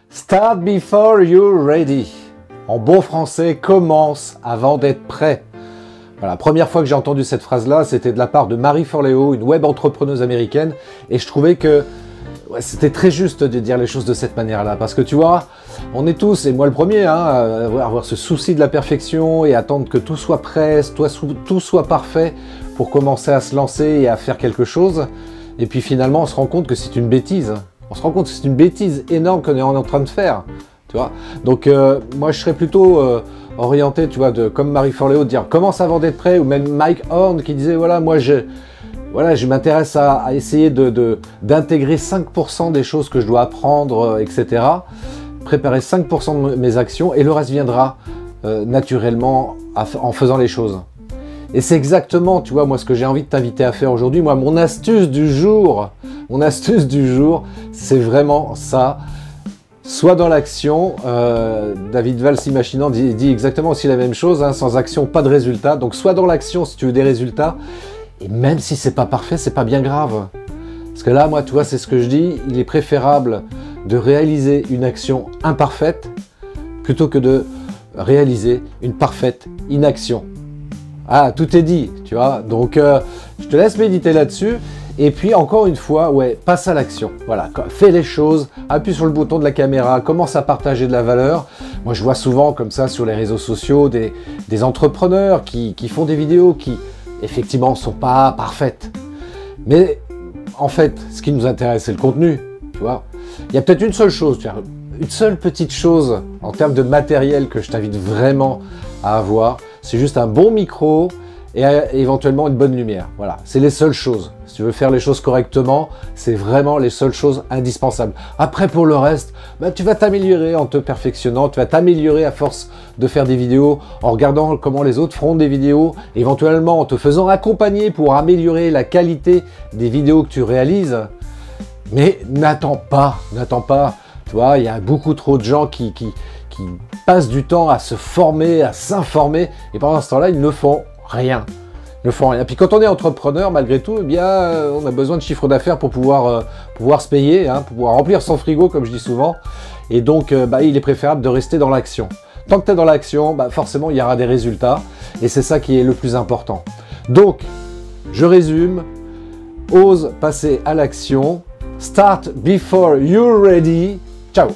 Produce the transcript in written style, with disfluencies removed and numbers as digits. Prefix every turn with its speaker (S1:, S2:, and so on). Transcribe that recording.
S1: Start before you're ready. En bon français, commence avant d'être prêt. Voilà, la première fois que j'ai entendu cette phrase-là, c'était de la part de Marie Forleo, une web entrepreneuse américaine, et je trouvais que c'était très juste de dire les choses de cette manière-là, parce que tu vois, on est tous, et moi le premier, à avoir ce souci de la perfection et attendre que tout soit prêt, tout soit parfait pour commencer à se lancer et à faire quelque chose, et puis finalement on se rend compte que c'est une bêtise. On se rend compte que c'est une bêtise énorme qu'on est en train de faire, tu vois. Donc moi je serais plutôt orienté, tu vois, comme Marie Forleo, de dire commence avant d'être prêt, ou même Mike Horn qui disait voilà, moi je m'intéresse à essayer d'intégrer 5% des choses que je dois apprendre, etc. Préparer 5% de mes actions et le reste viendra naturellement en faisant les choses. Et c'est exactement, tu vois, moi ce que j'ai envie de t'inviter à faire aujourd'hui. Moi, mon astuce du jour, c'est vraiment ça. Sois dans l'action. David Valls-Imaginant dit exactement aussi la même chose, hein, sans action, pas de résultat. Donc sois dans l'action si tu veux des résultats. Et même si c'est pas parfait, c'est pas bien grave. Parce que là, moi, tu vois, c'est ce que je dis, il est préférable de réaliser une action imparfaite plutôt que de réaliser une parfaite inaction. Ah, tout est dit, tu vois. Donc, je te laisse méditer là-dessus. Et puis, encore une fois, ouais, passe à l'action. Voilà, fais les choses, appuie sur le bouton de la caméra, commence à partager de la valeur. Moi, je vois souvent comme ça sur les réseaux sociaux des entrepreneurs qui font des vidéos qui, effectivement, ne sont pas parfaites. Mais, en fait, ce qui nous intéresse, c'est le contenu, tu vois. Il y a peut-être une seule chose, une seule petite chose en termes de matériel que je t'invite vraiment à avoir. C'est juste un bon micro et éventuellement une bonne lumière. Voilà, c'est les seules choses. Si tu veux faire les choses correctement, c'est vraiment les seules choses indispensables. Après, pour le reste, bah, tu vas t'améliorer en te perfectionnant, tu vas t'améliorer à force de faire des vidéos, en regardant comment les autres feront des vidéos, éventuellement en te faisant accompagner pour améliorer la qualité des vidéos que tu réalises. Mais n'attends pas. Tu vois, il y a beaucoup trop de gens qui passent du temps à se former, à s'informer, et pendant ce temps-là, ils ne font rien. Puis quand on est entrepreneur, malgré tout, eh bien, on a besoin de chiffre d'affaires pour pouvoir se payer, hein, pour pouvoir remplir son frigo, comme je dis souvent. Et donc, il est préférable de rester dans l'action. Tant que tu es dans l'action, forcément, il y aura des résultats. Et c'est ça qui est le plus important. Donc, je résume. Ose passer à l'action. Start before you're ready. Ciao!